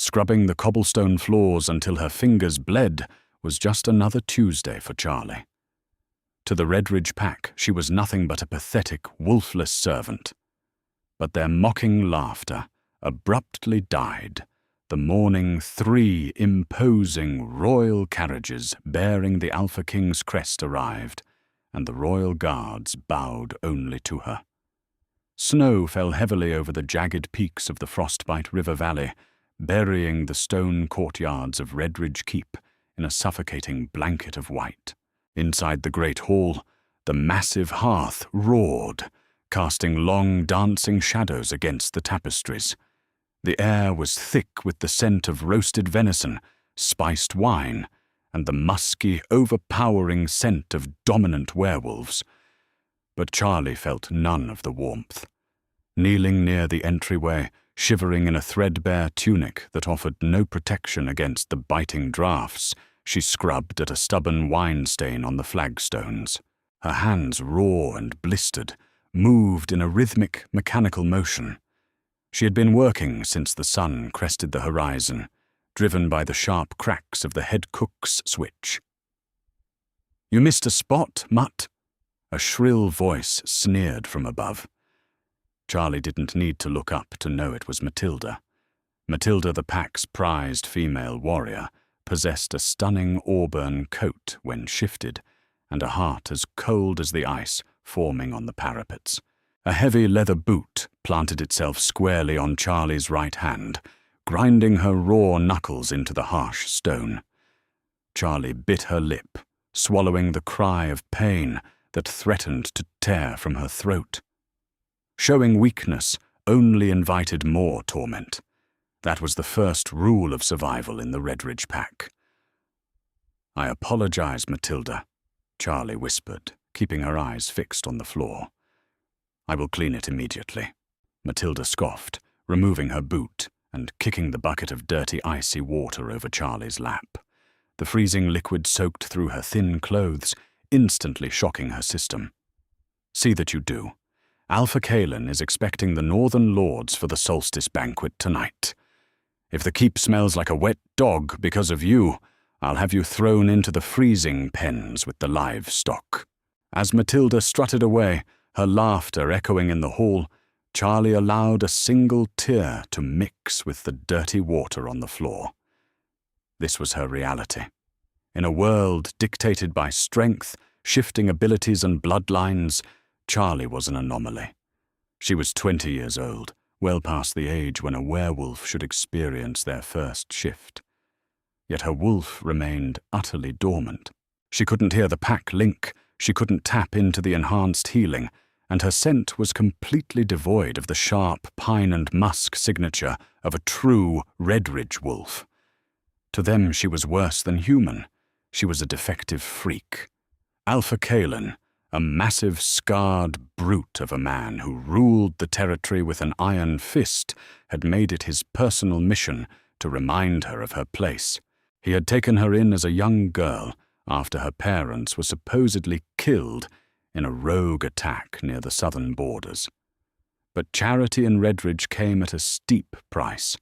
Scrubbing the cobblestone floors until her fingers bled was just another Tuesday for Charlie. To the Redridge pack, she was nothing but a pathetic, wolfless servant. But their mocking laughter abruptly died the morning 3 imposing royal carriages bearing the Alpha King's crest arrived, and the royal guards bowed only to her. Snow fell heavily over the jagged peaks of the Frostbite River Valley, burying the stone courtyards of Redridge Keep in a suffocating blanket of white. Inside the great hall, the massive hearth roared, casting long dancing shadows against the tapestries. The air was thick with the scent of roasted venison, spiced wine, and the musky, overpowering scent of dominant werewolves. But Charlie felt none of the warmth. Kneeling near the entryway, shivering in a threadbare tunic that offered no protection against the biting draughts, she scrubbed at a stubborn wine stain on the flagstones. Her hands, raw and blistered, moved in a rhythmic, mechanical motion. She had been working since the sun crested the horizon, driven by the sharp cracks of the head cook's switch. "You missed a spot, Mutt," a shrill voice sneered from above. Charlie didn't need to look up to know it was Matilda. Matilda, the pack's prized female warrior, possessed a stunning auburn coat when shifted, and a heart as cold as the ice forming on the parapets. A heavy leather boot planted itself squarely on Charlie's right hand, grinding her raw knuckles into the harsh stone. Charlie bit her lip, swallowing the cry of pain that threatened to tear from her throat. Showing weakness only invited more torment. That was the first rule of survival in the Redridge pack. "I apologize, Matilda," Charlie whispered, keeping her eyes fixed on the floor. "I will clean it immediately." Matilda scoffed, removing her boot and kicking the bucket of dirty, icy water over Charlie's lap. The freezing liquid soaked through her thin clothes, instantly shocking her system. "See that you do. Alpha Kalen is expecting the Northern Lords for the solstice banquet tonight. If the keep smells like a wet dog because of you, I'll have you thrown into the freezing pens with the livestock." As Matilda strutted away, her laughter echoing in the hall, Charlie allowed a single tear to mix with the dirty water on the floor. This was her reality. In a world dictated by strength, shifting abilities and bloodlines, Charlie was an anomaly. She was 20 years old, well past the age when a werewolf should experience their first shift. Yet her wolf remained utterly dormant. She couldn't hear the pack link, she couldn't tap into the enhanced healing, and her scent was completely devoid of the sharp pine and musk signature of a true Redridge wolf. To them she was worse than human. She was a defective freak. Alpha Kalen, a massive, scarred brute of a man who ruled the territory with an iron fist, had made it his personal mission to remind her of her place. He had taken her in as a young girl after her parents were supposedly killed in a rogue attack near the southern borders. But charity in Redridge came at a steep price: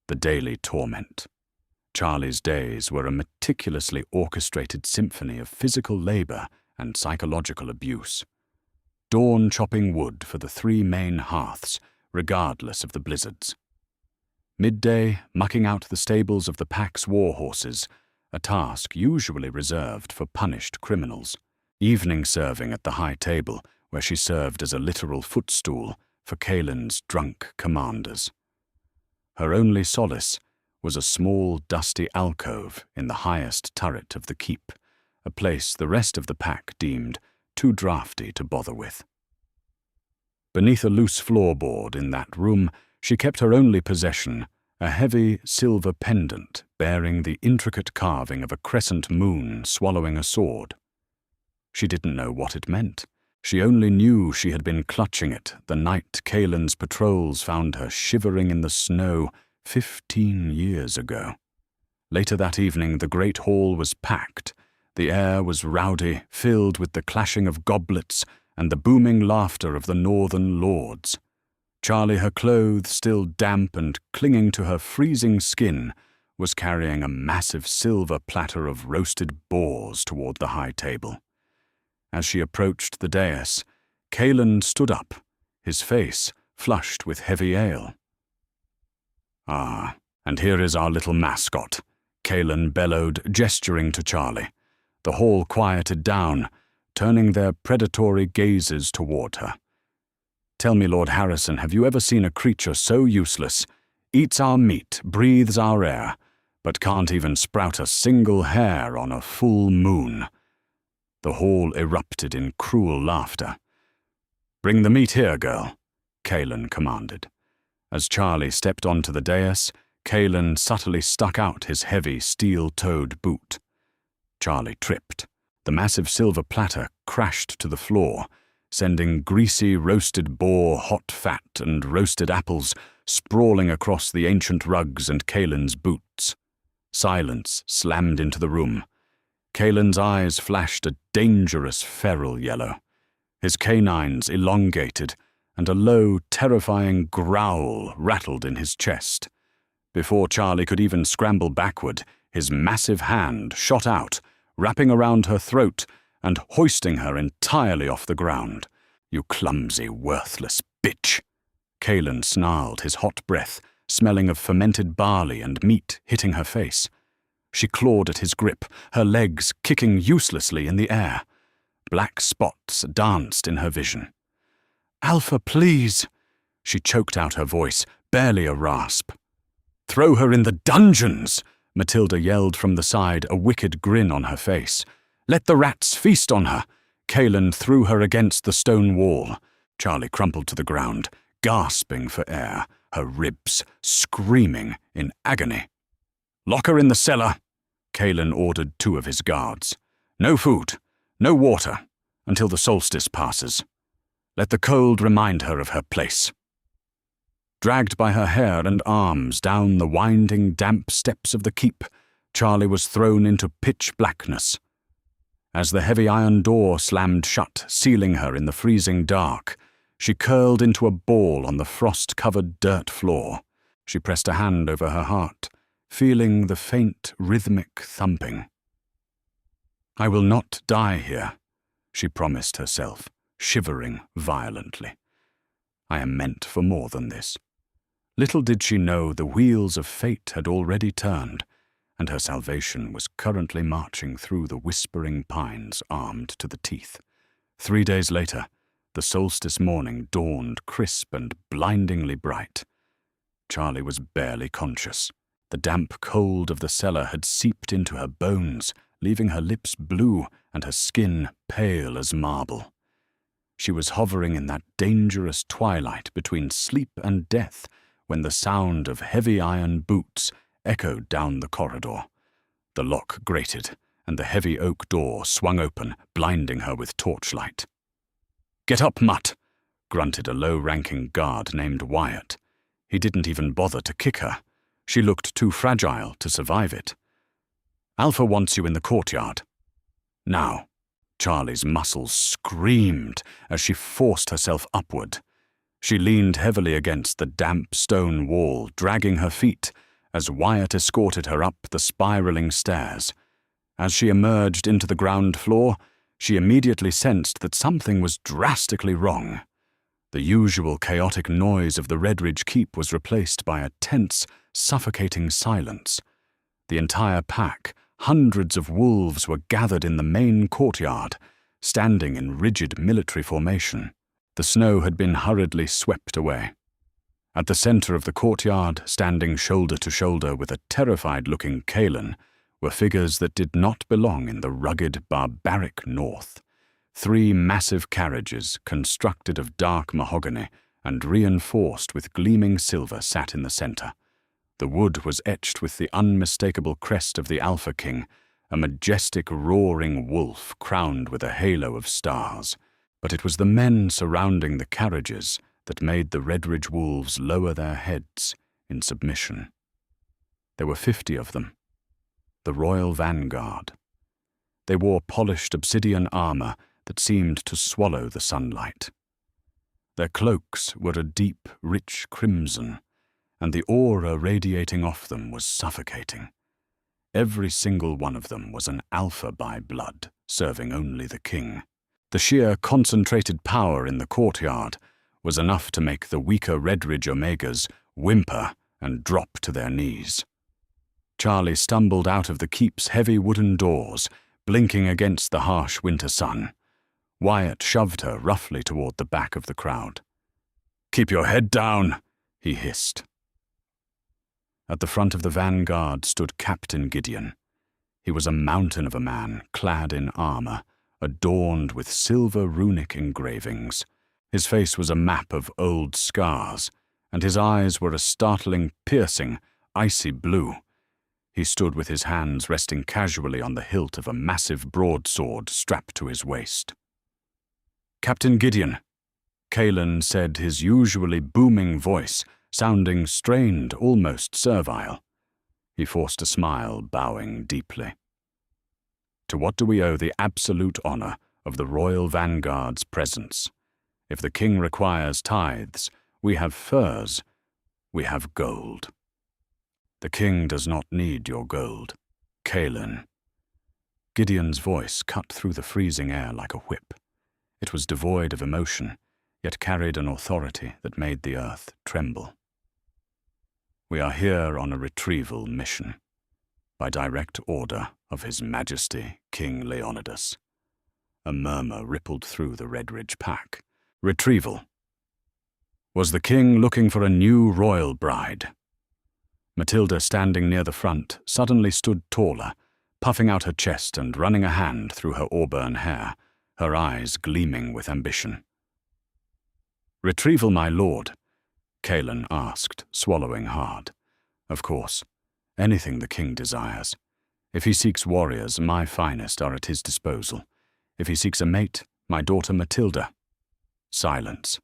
the daily torment. Charlie's days were a meticulously orchestrated symphony of physical labor and psychological abuse. Dawn chopping wood for the 3 main hearths, regardless of the blizzards. Midday mucking out the stables of the pack's war horses, a task usually reserved for punished criminals. Evening serving at the high table, where she served as a literal footstool for Kalen's drunk commanders. Her only solace was a small, dusty alcove in the highest turret of the keep, a place the rest of the pack deemed too draughty to bother with. Beneath a loose floorboard in that room, she kept her only possession, a heavy silver pendant bearing the intricate carving of a crescent moon swallowing a sword. She didn't know what it meant. She only knew she had been clutching it the night Kalen's patrols found her shivering in the snow 15 years ago. Later that evening, the great hall was packed. The air was rowdy, filled with the clashing of goblets and the booming laughter of the Northern Lords. Charlie, her clothes still damp and clinging to her freezing skin, was carrying a massive silver platter of roasted boars toward the high table. As she approached the dais, Kalen stood up, his face flushed with heavy ale. "Ah, and here is our little mascot," Kalen bellowed, gesturing to Charlie. The hall quieted down, turning their predatory gazes toward her. "Tell me, Lord Harrison, have you ever seen a creature so useless, eats our meat, breathes our air, but can't even sprout a single hair on a full moon?" The hall erupted in cruel laughter. "Bring the meat here, girl," Kalen commanded. As Charlie stepped onto the dais, Kalen subtly stuck out his heavy steel-toed boot. Charlie tripped. The massive silver platter crashed to the floor, sending greasy roasted boar, hot fat, and roasted apples sprawling across the ancient rugs and Kalen's boots. Silence slammed into the room. Kalen's eyes flashed a dangerous feral yellow. His canines elongated, and a low, terrifying growl rattled in his chest. Before Charlie could even scramble backward, his massive hand shot out, wrapping around her throat and hoisting her entirely off the ground. "You clumsy, worthless bitch!" Kalen snarled, his hot breath smelling of fermented barley and meat hitting her face. She clawed at his grip, her legs kicking uselessly in the air. Black spots danced in her vision. "Alpha, please!" She choked out her voice, barely a rasp. "Throw her in the dungeons!" Matilda yelled from the side, a wicked grin on her face. "Let the rats feast on her!" Kalen threw her against the stone wall. Charlie crumpled to the ground, gasping for air, her ribs screaming in agony. "Lock her in the cellar," Kalen ordered 2 of his guards. "No food, no water, until the solstice passes. Let the cold remind her of her place." Dragged by her hair and arms down the winding, damp steps of the keep, Charlie was thrown into pitch blackness. As the heavy iron door slammed shut, sealing her in the freezing dark, she curled into a ball on the frost-covered dirt floor. She pressed a hand over her heart, feeling the faint, rhythmic thumping. "I will not die here," she promised herself, shivering violently. "I am meant for more than this." Little did she know the wheels of fate had already turned, and her salvation was currently marching through the whispering pines armed to the teeth. 3 days later, the solstice morning dawned crisp and blindingly bright. Charlie was barely conscious. The damp cold of the cellar had seeped into her bones, leaving her lips blue and her skin pale as marble. She was hovering in that dangerous twilight between sleep and death when the sound of heavy iron boots echoed down the corridor. The lock grated, and the heavy oak door swung open, blinding her with torchlight. "Get up, Mutt!" grunted a low-ranking guard named Wyatt. He didn't even bother to kick her. She looked too fragile to survive it. "Alpha wants you in the courtyard." "Now." Charlie's muscles screamed as she forced herself upward. She leaned heavily against the damp stone wall, dragging her feet, as Wyatt escorted her up the spiraling stairs. As she emerged into the ground floor, she immediately sensed that something was drastically wrong. The usual chaotic noise of the Redridge Keep was replaced by a tense, suffocating silence. The entire pack, hundreds of wolves, were gathered in the main courtyard, standing in rigid military formation. The snow had been hurriedly swept away. At the center of the courtyard, standing shoulder to shoulder with a terrified-looking Kalen, were figures that did not belong in the rugged, barbaric north. 3 massive carriages, constructed of dark mahogany and reinforced with gleaming silver, sat in the center. The wood was etched with the unmistakable crest of the Alpha King, a majestic, roaring wolf crowned with a halo of stars. But it was the men surrounding the carriages that made the Redridge wolves lower their heads in submission. There were 50 of them, the Royal Vanguard. They wore polished obsidian armor that seemed to swallow the sunlight. Their cloaks were a deep, rich crimson, and the aura radiating off them was suffocating. Every single one of them was an alpha by blood, serving only the king. The sheer concentrated power in the courtyard was enough to make the weaker Redridge Omegas whimper and drop to their knees. Charlie stumbled out of the keep's heavy wooden doors, blinking against the harsh winter sun. Wyatt shoved her roughly toward the back of the crowd. "Keep your head down," he hissed. At the front of the vanguard stood Captain Gideon. He was a mountain of a man, clad in armor, adorned with silver runic engravings. His face was a map of old scars, and his eyes were a startling, piercing, icy blue. He stood with his hands resting casually on the hilt of a massive broadsword strapped to his waist. "Captain Gideon," Kalen said, his usually booming voice sounding strained, almost servile. He forced a smile, bowing deeply. "To what do we owe the absolute honor of the Royal Vanguard's presence? If the king requires tithes, we have furs, we have gold." "The king does not need your gold, Kalen." Gideon's voice cut through the freezing air like a whip. It was devoid of emotion, yet carried an authority that made the earth tremble. "We are here on a retrieval mission, by direct order of His Majesty King Leonidas." A murmur rippled through the Redridge pack. Retrieval. Was the king looking for a new royal bride? Matilda, standing near the front, suddenly stood taller, puffing out her chest and running a hand through her auburn hair, her eyes gleaming with ambition. "Retrieval, my lord?" Kalen asked, swallowing hard. "Of course, anything the king desires. If he seeks warriors, my finest are at his disposal. If he seeks a mate, my daughter Matilda." Silence.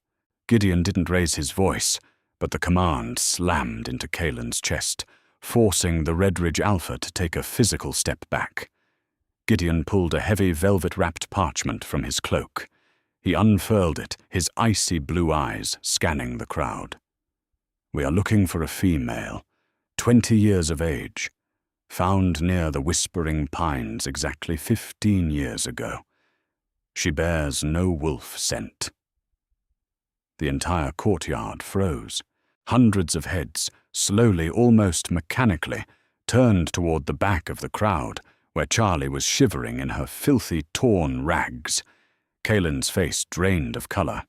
Gideon didn't raise his voice, but the command slammed into Kalen's chest, forcing the Redridge Alpha to take a physical step back. Gideon pulled a heavy velvet-wrapped parchment from his cloak. He unfurled it, his icy blue eyes scanning the crowd. "We are looking for a female, 20 years of age, found near the Whispering Pines exactly 15 years ago. She bears no wolf scent." The entire courtyard froze. Hundreds of heads, slowly, almost mechanically, turned toward the back of the crowd, where Charlie was shivering in her filthy, torn rags. Kalen's face drained of color.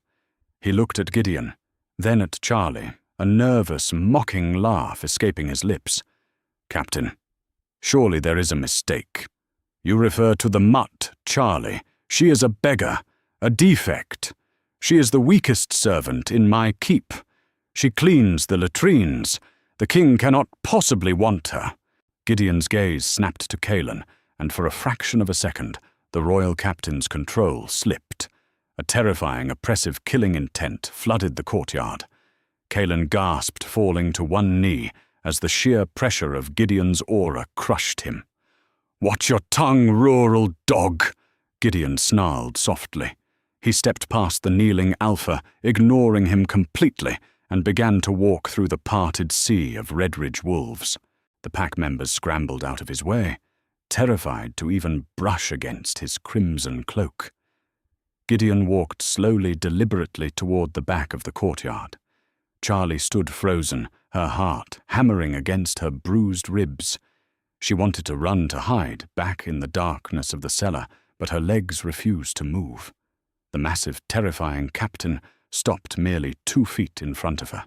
He looked at Gideon, then at Charlie, a nervous, mocking laugh escaping his lips. "Captain, surely there is a mistake. You refer to the mutt, Charlie. She is a beggar, a defect. She is the weakest servant in my keep. She cleans the latrines. The king cannot possibly want her." Gideon's gaze snapped to Kalen, and for a fraction of a second, the royal captain's control slipped. A terrifying, oppressive killing intent flooded the courtyard. Kalen gasped, falling to one knee, as the sheer pressure of Gideon's aura crushed him. "Watch your tongue, rural dog!" Gideon snarled softly. He stepped past the kneeling Alpha, ignoring him completely, and began to walk through the parted sea of Redridge wolves. The pack members scrambled out of his way, terrified to even brush against his crimson cloak. Gideon walked slowly, deliberately toward the back of the courtyard. Charlie stood frozen, her heart hammering against her bruised ribs. She wanted to run to hide, back in the darkness of the cellar, but her legs refused to move. The massive, terrifying captain stopped merely 2 feet in front of her.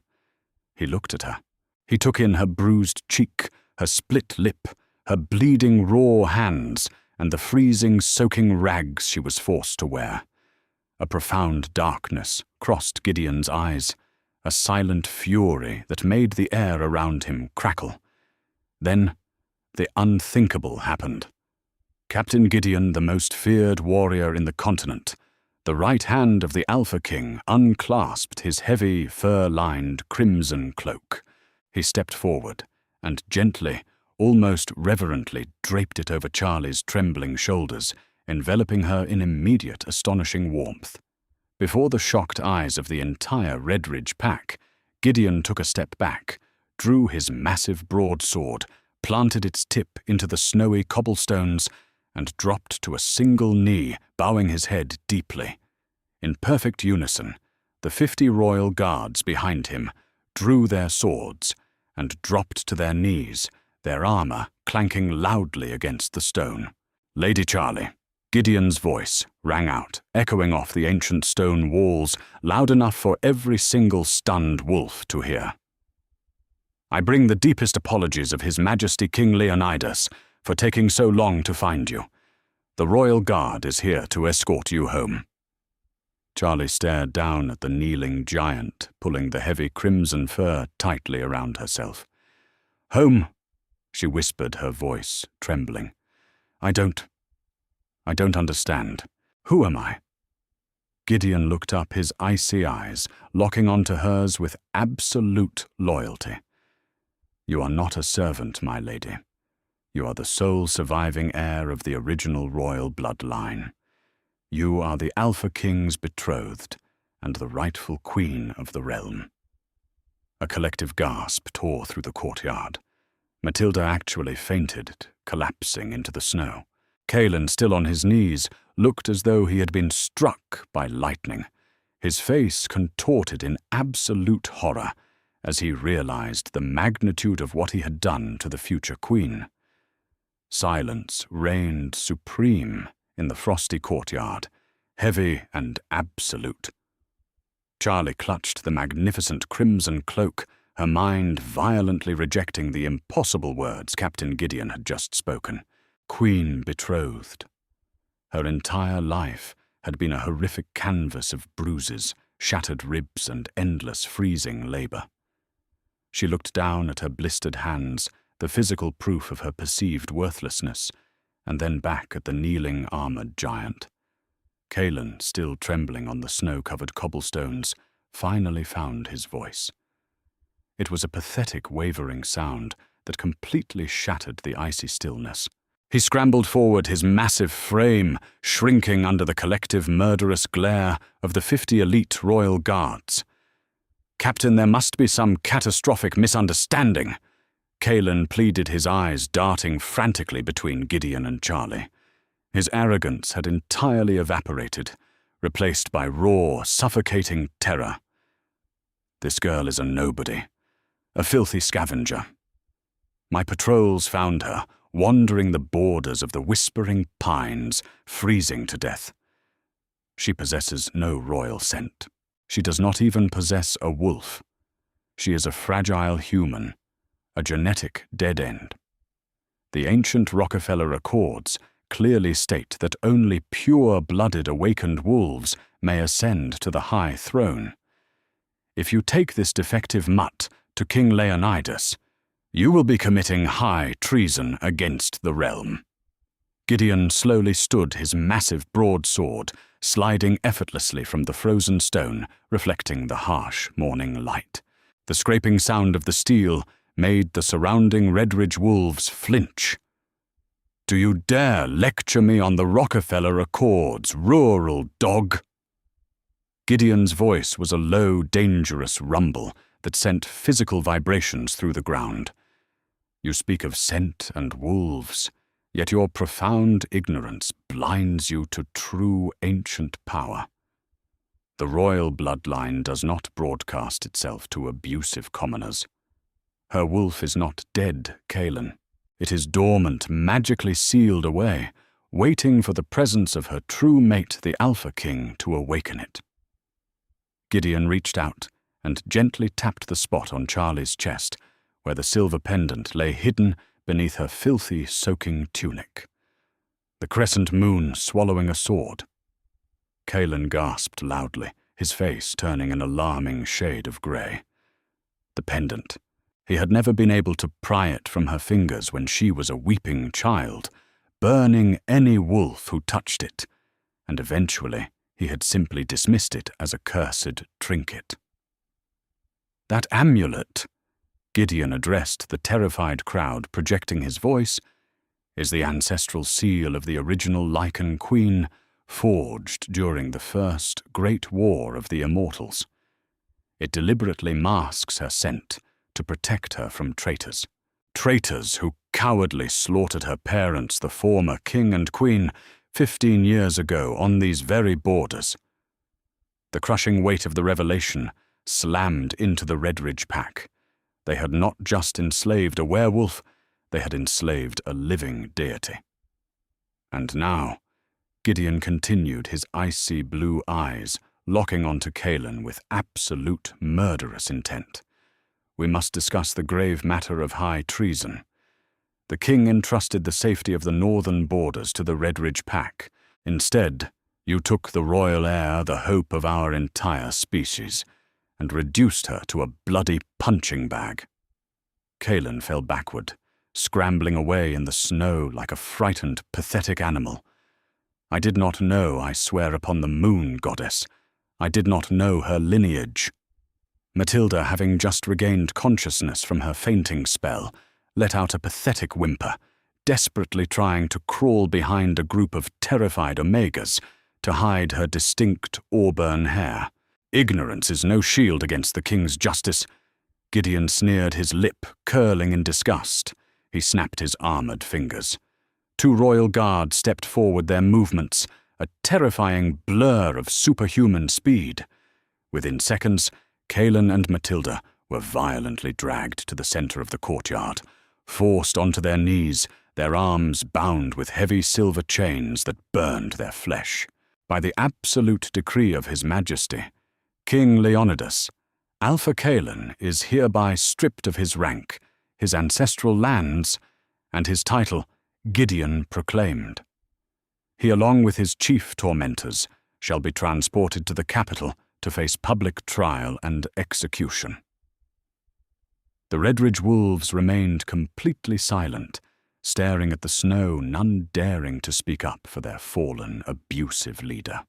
He looked at her. He took in her bruised cheek, her split lip, her bleeding raw hands, and the freezing, soaking rags she was forced to wear. A profound darkness crossed Gideon's eyes, a silent fury that made the air around him crackle. Then, the unthinkable happened. Captain Gideon, the most feared warrior in the continent, the right hand of the Alpha King, unclasped his heavy, fur-lined crimson cloak. He stepped forward and gently, almost reverently, draped it over Charlie's trembling shoulders, enveloping her in immediate, astonishing warmth. Before the shocked eyes of the entire Redridge pack, Gideon took a step back, drew his massive broadsword, planted its tip into the snowy cobblestones, and dropped to a single knee, bowing his head deeply. In perfect unison, the 50 royal guards behind him drew their swords and dropped to their knees, their armor clanking loudly against the stone. "Lady Charlie," Gideon's voice rang out, echoing off the ancient stone walls, loud enough for every single stunned wolf to hear. "I bring the deepest apologies of His Majesty King Leonidas for taking so long to find you. The Royal Guard is here to escort you home." Charlie stared down at the kneeling giant, pulling the heavy crimson fur tightly around herself. "Home," she whispered, her voice trembling. I don't understand. Who am I?" Gideon looked up, his icy eyes locking onto hers with absolute loyalty. "You are not a servant, my lady. You are the sole surviving heir of the original royal bloodline. You are the Alpha King's betrothed and the rightful queen of the realm." A collective gasp tore through the courtyard. Matilda actually fainted, collapsing into the snow. Caelan, still on his knees, looked as though he had been struck by lightning, his face contorted in absolute horror as he realized the magnitude of what he had done to the future queen. Silence reigned supreme in the frosty courtyard, heavy and absolute. Charlie clutched the magnificent crimson cloak, her mind violently rejecting the impossible words Captain Gideon had just spoken. Queen betrothed. Her entire life had been a horrific canvas of bruises, shattered ribs, and endless freezing labor. She looked down at her blistered hands, the physical proof of her perceived worthlessness, and then back at the kneeling armored giant. Caelan, still trembling on the snow-covered cobblestones, finally found his voice. It was a pathetic, wavering sound that completely shattered the icy stillness. He scrambled forward, his massive frame shrinking under the collective murderous glare of the 50 elite royal guards. "Captain, there must be some catastrophic misunderstanding." Caelan pleaded, his eyes darting frantically between Gideon and Charlie. His arrogance had entirely evaporated, replaced by raw, suffocating terror. "This girl is a nobody, a filthy scavenger. My patrols found her, wandering the borders of the whispering pines, freezing to death. She possesses no royal scent. She does not even possess a wolf. She is a fragile human, a genetic dead end. The ancient Rockefeller Accords clearly state that only pure-blooded awakened wolves may ascend to the high throne. If you take this defective mutt to King Leonidas, you will be committing high treason against the realm." Gideon slowly stood, his massive broadsword sliding effortlessly from the frozen stone, reflecting the harsh morning light. The scraping sound of the steel made the surrounding Redridge wolves flinch. "Do you dare lecture me on the Rockefeller Accords, rural dog?" Gideon's voice was a low, dangerous rumble that sent physical vibrations through the ground. "You speak of scent and wolves, yet your profound ignorance blinds you to true ancient power. The royal bloodline does not broadcast itself to abusive commoners. Her wolf is not dead, Caelan. It is dormant, magically sealed away, waiting for the presence of her true mate, the Alpha King, to awaken it." Gideon reached out and gently tapped the spot on Charlie's chest, where the silver pendant lay hidden beneath her filthy, soaking tunic. The crescent moon swallowing a sword. Caelan gasped loudly, his face turning an alarming shade of grey. The pendant. He had never been able to pry it from her fingers when she was a weeping child, burning any wolf who touched it, and eventually he had simply dismissed it as a cursed trinket. "That amulet," Gideon addressed the terrified crowd, projecting his voice, "is the ancestral seal of the original Lycan queen forged during the first great war of the immortals. It deliberately masks her scent to protect her from traitors. Traitors who cowardly slaughtered her parents, the former king and queen, 15 years ago on these very borders. The crushing weight of the revelation slammed into the Redridge pack. They had not just enslaved a werewolf, they had enslaved a living deity. And now, Gideon continued, his icy blue eyes locking onto Kaelin with absolute murderous intent. We must discuss the grave matter of high treason. The king entrusted the safety of the northern borders to the Redridge pack. Instead, you took the royal heir, the hope of our entire species, and reduced her to a bloody punching bag. Kaelin fell backward, scrambling away in the snow like a frightened, pathetic animal. I did not know, I swear upon the moon goddess, I did not know her lineage. Matilda, having just regained consciousness from her fainting spell, let out a pathetic whimper, desperately trying to crawl behind a group of terrified Omegas to hide her distinct auburn hair. Ignorance is no shield against the king's justice. Gideon sneered, his lip curling in disgust. He snapped his armored fingers. 2 royal guards stepped forward, their movements a terrifying blur of superhuman speed. Within seconds, Kaelin and Matilda were violently dragged to the center of the courtyard, forced onto their knees, their arms bound with heavy silver chains that burned their flesh. By the absolute decree of His Majesty, King Leonidas, Alpha Kaelin is hereby stripped of his rank, his ancestral lands, and his title, Gideon proclaimed. He, along with his chief tormentors, shall be transported to the capital to face public trial and execution. The Redridge wolves remained completely silent, staring at the snow, none daring to speak up for their fallen, abusive leader.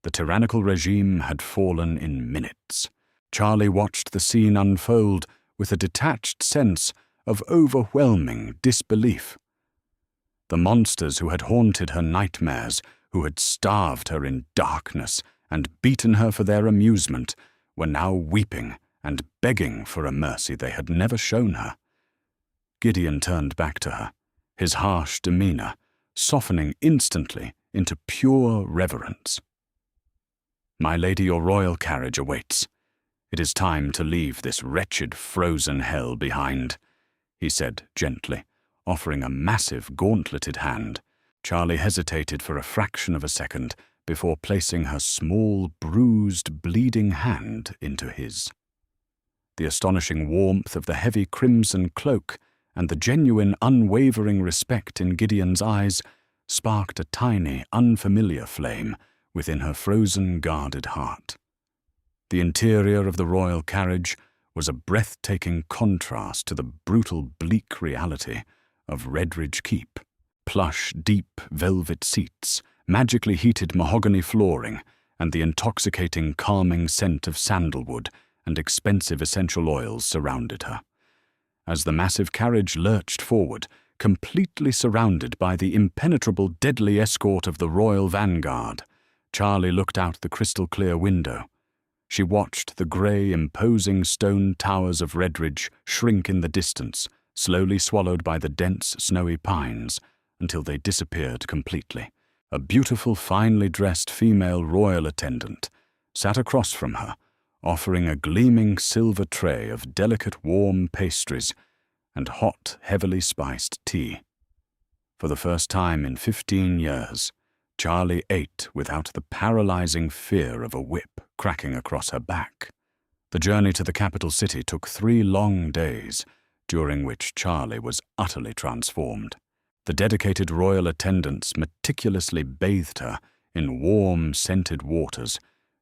The tyrannical regime had fallen in minutes. Charlie watched the scene unfold with a detached sense of overwhelming disbelief. The monsters who had haunted her nightmares, who had starved her in darkness and beaten her for their amusement, were now weeping and begging for a mercy they had never shown her. Gideon turned back to her, his harsh demeanor softening instantly into pure reverence. "My lady, your royal carriage awaits. It is time to leave this wretched frozen hell behind," he said gently, offering a massive gauntleted hand. Charlie hesitated for a fraction of a second before placing her small, bruised, bleeding hand into his. The astonishing warmth of the heavy crimson cloak and the genuine, unwavering respect in Gideon's eyes sparked a tiny, unfamiliar flame within her frozen, guarded heart. The interior of the royal carriage was a breathtaking contrast to the brutal, bleak reality of Redridge Keep. Plush, deep velvet seats, magically heated mahogany flooring, and the intoxicating, calming scent of sandalwood and expensive essential oils surrounded her. As the massive carriage lurched forward, completely surrounded by the impenetrable, deadly escort of the royal vanguard, Charlie looked out the crystal-clear window. She watched the grey, imposing stone towers of Redridge shrink in the distance, slowly swallowed by the dense, snowy pines, until they disappeared completely. A beautiful, finely dressed female royal attendant sat across from her, offering a gleaming silver tray of delicate, warm pastries and hot, heavily spiced tea. For the first time in 15 years, Charlie ate without the paralyzing fear of a whip cracking across her back. The journey to the capital city took 3 long days, during which Charlie was utterly transformed. The dedicated royal attendants meticulously bathed her in warm, scented waters,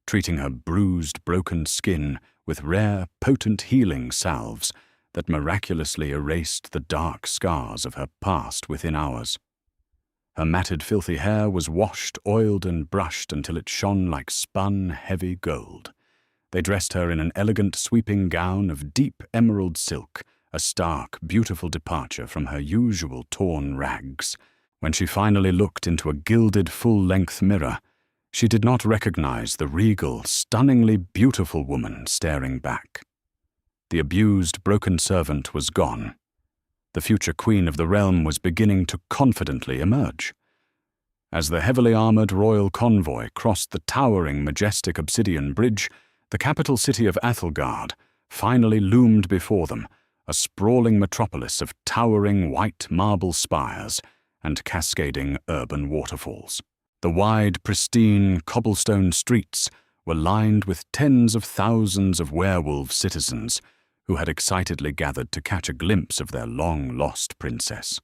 treating her bruised, broken skin with rare, potent healing salves that miraculously erased the dark scars of her past within hours. Her matted, filthy hair was washed, oiled, and brushed until it shone like spun, heavy gold. They dressed her in an elegant, sweeping gown of deep emerald silk, a stark, beautiful departure from her usual torn rags. When she finally looked into a gilded full-length mirror, she did not recognize the regal, stunningly beautiful woman staring back. The abused, broken servant was gone. The future queen of the realm was beginning to confidently emerge. As the heavily armored royal convoy crossed the towering, majestic obsidian bridge, the capital city of Athelgard finally loomed before them, a sprawling metropolis of towering white marble spires and cascading urban waterfalls. The wide, pristine, cobblestone streets were lined with tens of thousands of werewolf citizens who had excitedly gathered to catch a glimpse of their long-lost princess.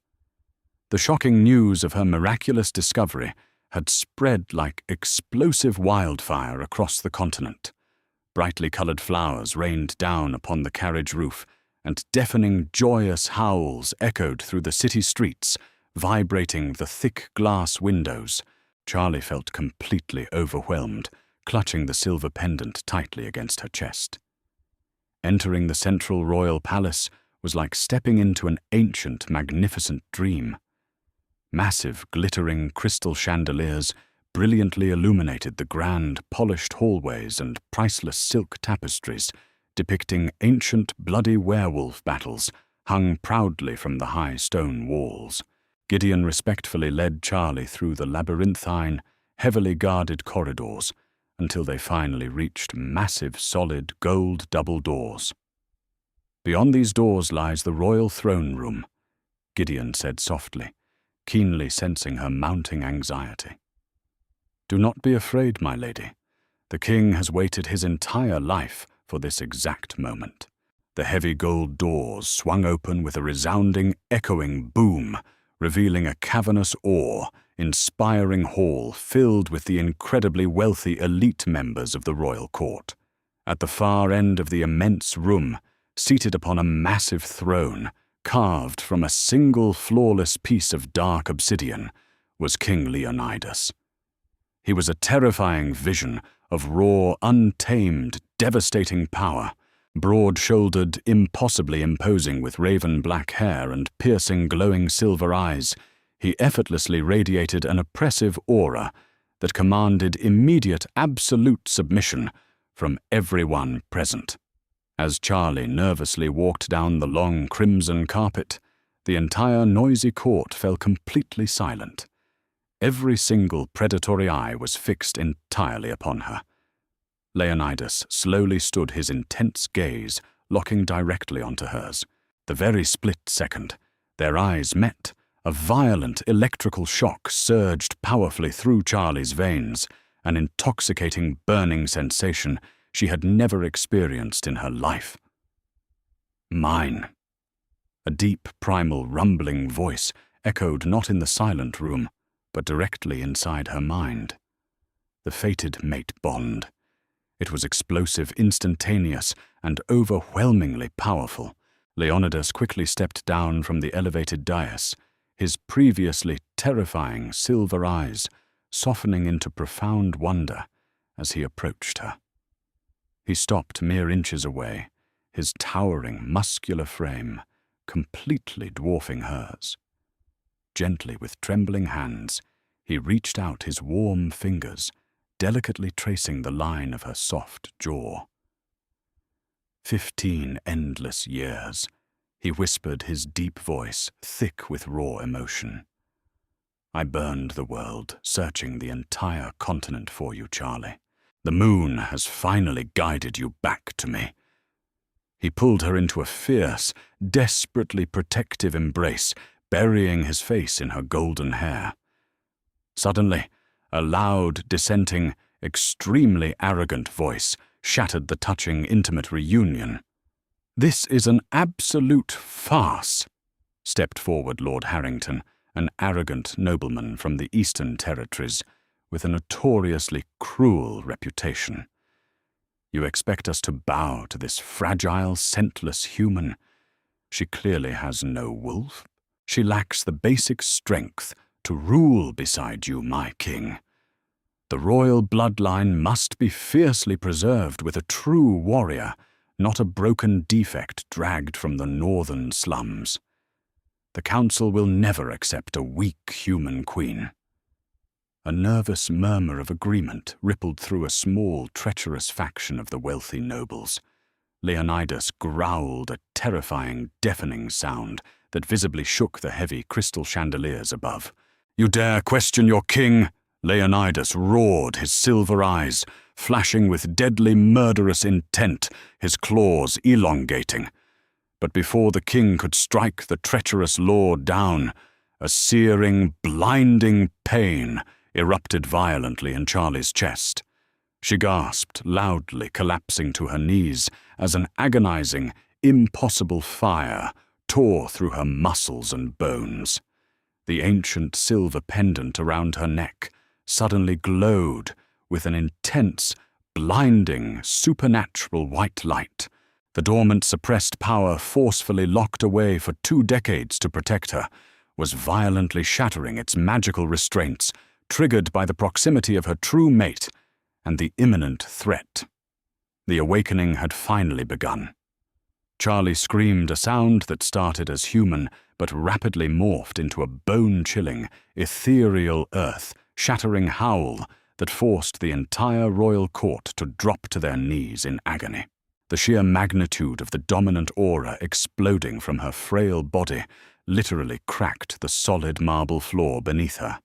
The shocking news of her miraculous discovery had spread like explosive wildfire across the continent. Brightly colored flowers rained down upon the carriage roof, and deafening, joyous howls echoed through the city streets, vibrating the thick glass windows. Charlie felt completely overwhelmed, clutching the silver pendant tightly against her chest. Entering the central royal palace was like stepping into an ancient, magnificent dream. Massive, glittering crystal chandeliers brilliantly illuminated the grand, polished hallways and priceless silk tapestries, depicting ancient, bloody werewolf battles hung proudly from the high stone walls. Gideon respectfully led Charlie through the labyrinthine, heavily guarded corridors until they finally reached massive, solid, gold double doors. "Beyond these doors lies the royal throne room," Gideon said softly, keenly sensing her mounting anxiety. "Do not be afraid, my lady. The king has waited his entire life for this exact moment." The heavy gold doors swung open with a resounding, echoing boom, revealing a cavernous, awe-inspiring hall filled with the incredibly wealthy elite members of the royal court. At the far end of the immense room, seated upon a massive throne, carved from a single flawless piece of dark obsidian, was King Leonidas. He was a terrifying vision of raw, untamed, devastating power. Broad-shouldered, impossibly imposing with raven black hair and piercing, glowing silver eyes, he effortlessly radiated an oppressive aura that commanded immediate, absolute submission from everyone present. As Charlie nervously walked down the long crimson carpet, the entire noisy court fell completely silent. Every single predatory eye was fixed entirely upon her. Leonidas slowly stood, his intense gaze locking directly onto hers. The very split second their eyes met, a violent electrical shock surged powerfully through Charlie's veins, an intoxicating, burning sensation she had never experienced in her life. "Mine." A deep, primal, rumbling voice echoed not in the silent room, but directly inside her mind. The fated mate bond. It was explosive, instantaneous, and overwhelmingly powerful. Leonidas quickly stepped down from the elevated dais, his previously terrifying silver eyes softening into profound wonder as he approached her. He stopped mere inches away, his towering, muscular frame completely dwarfing hers. Gently, with trembling hands, he reached out his warm fingers, delicately tracing the line of her soft jaw. 15 endless years, he whispered, his deep voice thick with raw emotion. "I burned the world, searching the entire continent for you, Charlie. The moon has finally guided you back to me." He pulled her into a fierce, desperately protective embrace, burying his face in her golden hair. Suddenly, a loud, dissenting, extremely arrogant voice shattered the touching, intimate reunion. "This is an absolute farce," stepped forward Lord Harrington, an arrogant nobleman from the Eastern Territories with a notoriously cruel reputation. "You expect us to bow to this fragile, scentless human? She clearly has no wolf. She lacks the basic strength to rule beside you, my king. The royal bloodline must be fiercely preserved with a true warrior, not a broken defect dragged from the northern slums." The council will never accept a weak human queen." A nervous murmur of agreement rippled through a small, treacherous faction of the wealthy nobles. Leonidas growled a terrifying, deafening sound that visibly shook the heavy crystal chandeliers above. "You dare question your king?" Leonidas roared, his silver eyes flashing with deadly, murderous intent, his claws elongating. But before the king could strike the treacherous lord down, a searing, blinding pain erupted violently in Charlie's chest. She gasped loudly, collapsing to her knees as an agonizing, impossible fire tore through her muscles and bones. The ancient silver pendant around her neck suddenly glowed with an intense, blinding, supernatural white light. The dormant, suppressed power forcefully locked away for 2 decades to protect her was violently shattering its magical restraints, triggered by the proximity of her true mate and the imminent threat. The awakening had finally begun. Charlie screamed a sound that started as human but rapidly morphed into a bone-chilling, ethereal, earth-shattering howl that forced the entire royal court to drop to their knees in agony. The sheer magnitude of the dominant aura exploding from her frail body literally cracked the solid marble floor beneath her.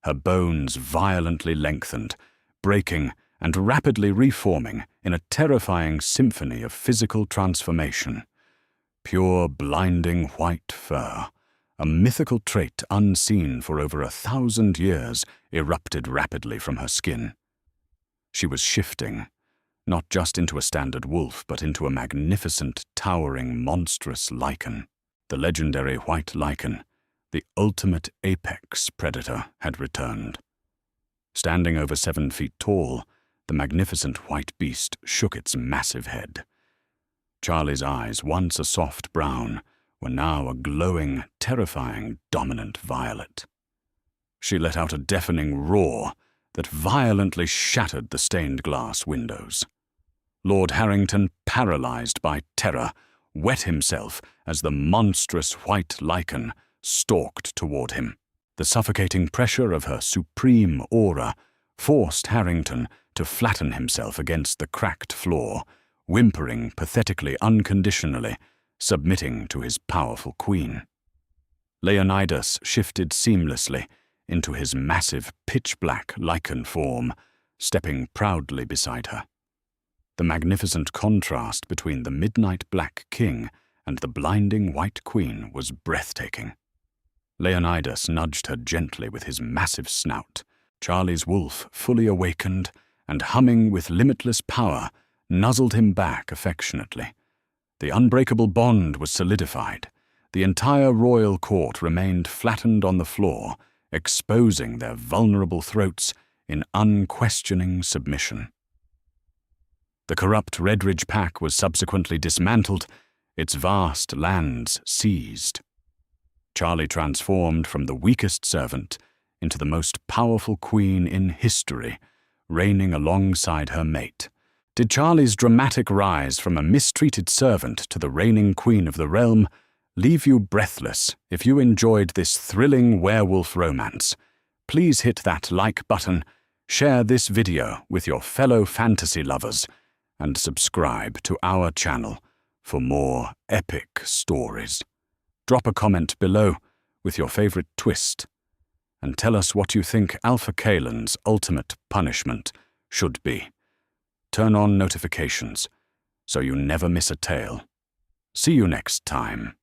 Her bones violently lengthened, breaking and rapidly reforming in a terrifying symphony of physical transformation. Pure, blinding white fur, a mythical trait unseen for over 1,000 years, erupted rapidly from her skin. She was shifting, not just into a standard wolf, but into a magnificent, towering, monstrous lichen. The legendary white lichen, the ultimate apex predator, had returned. Standing over 7 feet tall, the magnificent white beast shook its massive head. Charlie's eyes, once a soft brown, were now a glowing, terrifying, dominant violet. She let out a deafening roar that violently shattered the stained glass windows. Lord Harrington, paralyzed by terror, wet himself as the monstrous white lichen stalked toward him. The suffocating pressure of her supreme aura forced Harrington to flatten himself against the cracked floor, whimpering pathetically, unconditionally, submitting to his powerful queen. Leonidas shifted seamlessly into his massive, pitch-black lichen form, stepping proudly beside her. The magnificent contrast between the midnight black king and the blinding white queen was breathtaking. Leonidas nudged her gently with his massive snout. Charlie's wolf, fully awakened and humming with limitless power, nuzzled him back affectionately. The unbreakable bond was solidified. The entire royal court remained flattened on the floor, exposing their vulnerable throats in unquestioning submission. The corrupt Redridge pack was subsequently dismantled, its vast lands seized. Charlie transformed from the weakest servant into the most powerful queen in history, reigning alongside her mate. Did Charlie's dramatic rise from a mistreated servant to the reigning queen of the realm leave you breathless? If you enjoyed this thrilling werewolf romance, please hit that like button, share this video with your fellow fantasy lovers, and subscribe to our channel for more epic stories. Drop a comment below with your favorite twist, and tell us what you think Alpha Kalen's ultimate punishment should be. Turn on notifications so you never miss a tale. See you next time.